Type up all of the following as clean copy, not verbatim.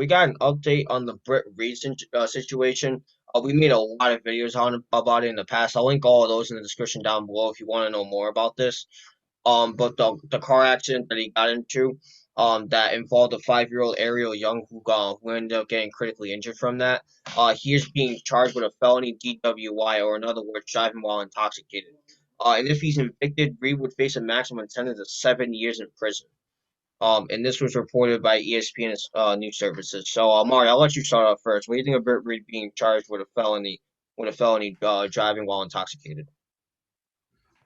we got an update on the Britt Reid situation. We made a lot of videos on about it in the past. I'll link all of those in the description down below if you want to know more about this. But the car accident that he got into, that involved a 5-year-old Ariel Young who ended up getting critically injured from that. He is being charged with a felony DWI, or in other words, driving while intoxicated. And if he's convicted, Reed would face a maximum sentence of 7 years in prison. And this was reported by ESPN's news services. So, Mari, I'll let you start off first. What do you think of Britt Reid being charged with a felony driving while intoxicated?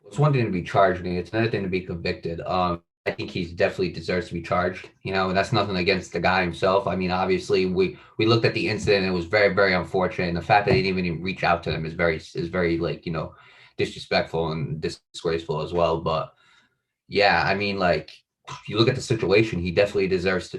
It's one thing to be charged, and it's another thing to be convicted. I think he's definitely deserves to be charged. And that's nothing against the guy himself. I mean, obviously, we looked at the incident; and it was very, very unfortunate. And the fact that he didn't even reach out to them is very like disrespectful and disgraceful as well. But yeah, I mean, like if you look at the situation, he definitely deserves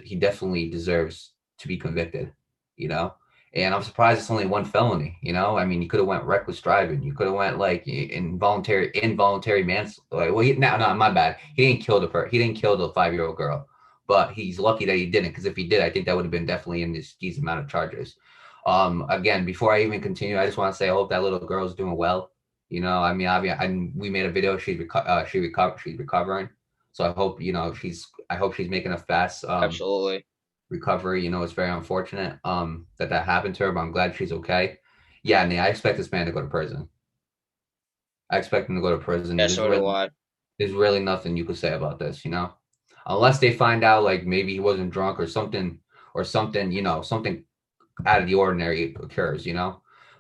to be convicted. You know, and I'm surprised it's only one felony. I mean, you could have went reckless driving. You could have went like involuntary manslaughter. Like, well, no, my bad. He didn't kill the 5-year-old girl, but he's lucky that he didn't. Because if he did, I think that would have been definitely in this these amount of charges. Again, before I even continue, I just want to say I hope that little girl's doing well. I mean, we made a video. She's recovering. So I hope she's making a fast Absolutely. recovery. It's very unfortunate that happened to her, but I'm glad she's okay. Yeah, and I expect this man to go to prison. I expect him to go to prison. Yeah, so do I. There's really nothing you could say about this. Unless they find out like maybe he wasn't drunk or something out of the ordinary occurs.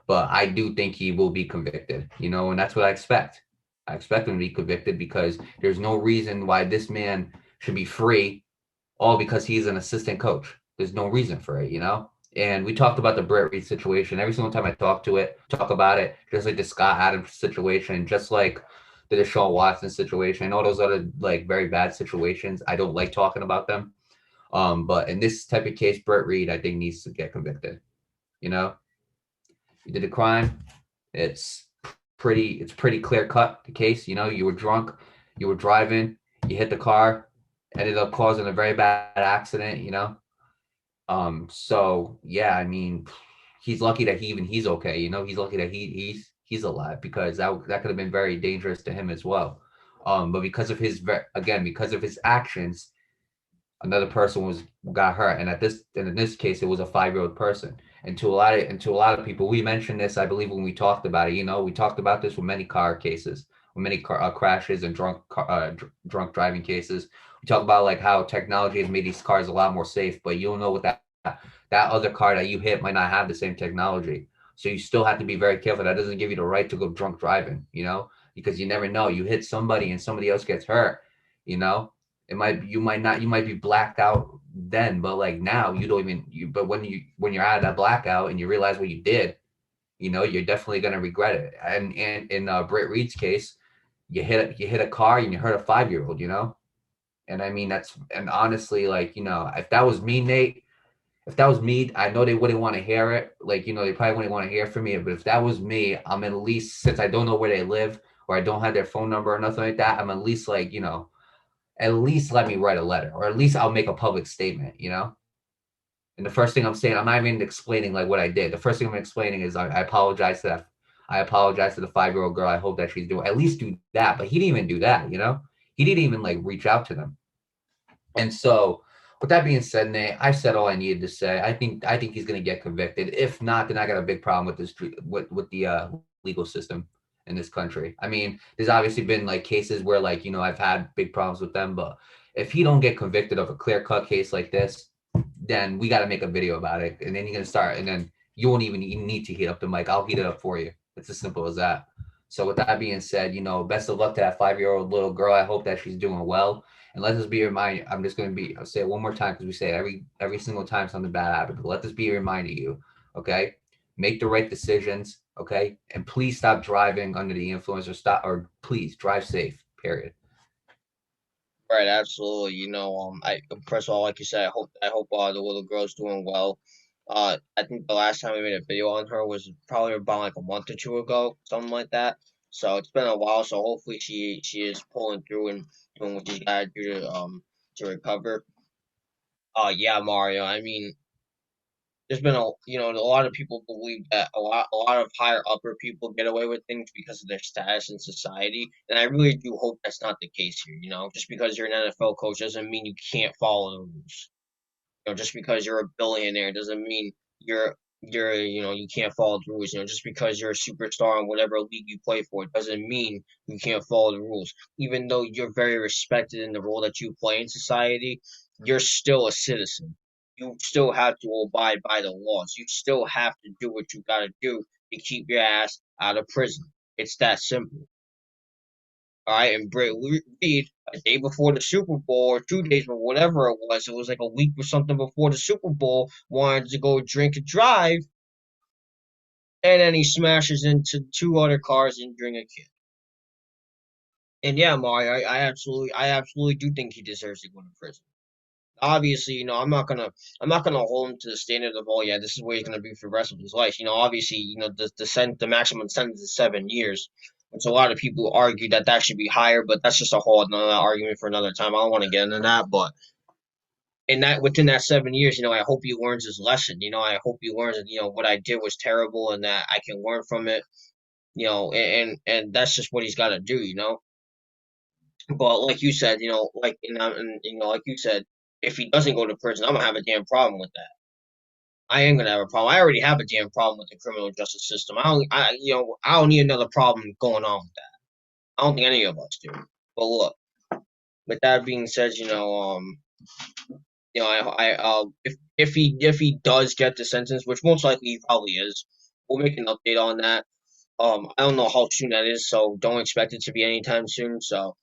But I do think he will be convicted, and that's what I expect. I expect him to be convicted because there's no reason why this man should be free all because he's an assistant coach. There's no reason for it. And we talked about the Britt Reid situation. Every single time I talk about it, just like the Scott Adams situation, just like the Deshaun Watson situation, and all those other like very bad situations. I don't like talking about them. But in this type of case, Britt Reid, I think needs to get convicted. You know, you did a crime. It's it's pretty clear cut the case. You were drunk, you were driving, you hit the car, ended up causing a very bad accident. So yeah, I mean, he's lucky that he's okay. He's lucky that he's alive because that could have been very dangerous to him as well. But because of his actions, another person got hurt, and in this case, it was a 5-year-old person. And to a lot of people, we mentioned this, I believe, when we talked about it. We talked about this with many car cases, with many car crashes and drunk driving cases. We talk about like how technology has made these cars a lot more safe, but you don't know what that other car that you hit might not have the same technology. So you still have to be very careful. That doesn't give you the right to go drunk driving, because you never know. You hit somebody and somebody else gets hurt, you know. You might be blacked out then, but like now you don't even but when you're out of that blackout and you realize what you did, you're definitely gonna regret it. And in Britt Reed's case, you hit a car and you hurt a 5-year-old. And I mean and honestly, like, if that was me, Nate, if that was me, I know they wouldn't want to hear it. Like, they probably wouldn't want to hear from me. But if that was me, I'm at least, since I don't know where they live or I don't have their phone number or nothing like that, I'm at least like, at least let me write a letter, or at least I'll make a public statement. And the first thing I'm saying, I'm not even explaining like what I did. The first thing I'm explaining is I apologize to that. I apologize to the 5-year-old girl. I hope that she's doing, at least do that. But he didn't even do that. He didn't even like reach out to them. And so, with that being said, Nate, I said all I needed to say. I think he's going to get convicted. If not, then I got a big problem with this with the legal system in this country. I mean, there's obviously been like cases where like I've had big problems with them, but if he don't get convicted of a clear cut case like this, then we got to make a video about it, and then you're gonna start, and then you won't even need to heat up the mic. I'll heat it up for you. It's as simple as that. So with that being said, best of luck to that 5-year-old little girl. I hope that she's doing well. And let this be a reminder. I'll say it one more time because we say it every single time something bad happens. But let this be a reminder to you, okay? Make the right decisions, okay? And please stop driving under the influence, or please drive safe. Period. Right, absolutely. I first of all, like you said, I hope the little girl's doing well. I think the last time we made a video on her was probably about like a month or two ago, something like that. So it's been a while. So hopefully she is pulling through and doing what she's got to do to recover. Yeah, Mario. I mean, there's been a lot of people believe that a lot of higher upper people get away with things because of their status in society, and I really do hope that's not the case here. Just because you're an NFL coach doesn't mean you can't follow the rules. Just because you're a billionaire doesn't mean you can't follow the rules. Just because you're a superstar in whatever league you play for, it doesn't mean you can't follow the rules. Even though you're very respected in the role that you play in society, you're still a citizen. You still have to abide by the laws. You still have to do what you gotta do to keep your ass out of prison. It's that simple. All right, and Britt Reid, a day before the Super Bowl, or 2 days, or whatever it was like a week or something before the Super Bowl, wanted to go drink and drive, and then he smashes into two other cars, injuring a kid. And yeah, Mari, I absolutely do think he deserves to go to prison. Obviously, I'm not gonna hold him to the standard of, oh yeah, this is where he's gonna be for the rest of his life. Obviously, the maximum sentence is 7 years, which a lot of people argue that that should be higher, but that's just a whole another argument for another time. I don't want to get into that, but in that within that 7 years, I hope he learns his lesson. I hope he learns that what I did was terrible and that I can learn from it. And that's just what he's got to do. But like you said, like you said, if he doesn't go to prison, I'm gonna have a damn problem with that. I am gonna have a problem. I already have a damn problem with the criminal justice system. I don't need another problem going on with that. I don't think any of us do. But look, with that being said, if he does get the sentence, which most likely he probably is, we'll make an update on that. I don't know how soon that is, so don't expect it to be anytime soon. So,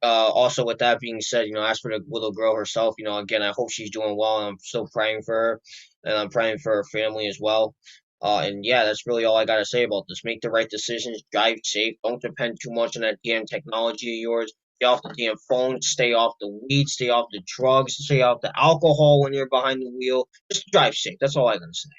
also with that being said, as for the little girl herself, again, I hope she's doing well, and I'm still praying for her, and I'm praying for her family as well. And yeah, that's really all I gotta say about this. Make the right decisions, drive safe, don't depend too much on that damn technology of yours. Stay off the damn phone, stay off the weed, stay off the drugs, stay off the alcohol when you're behind the wheel. Just drive safe. That's all I gotta say.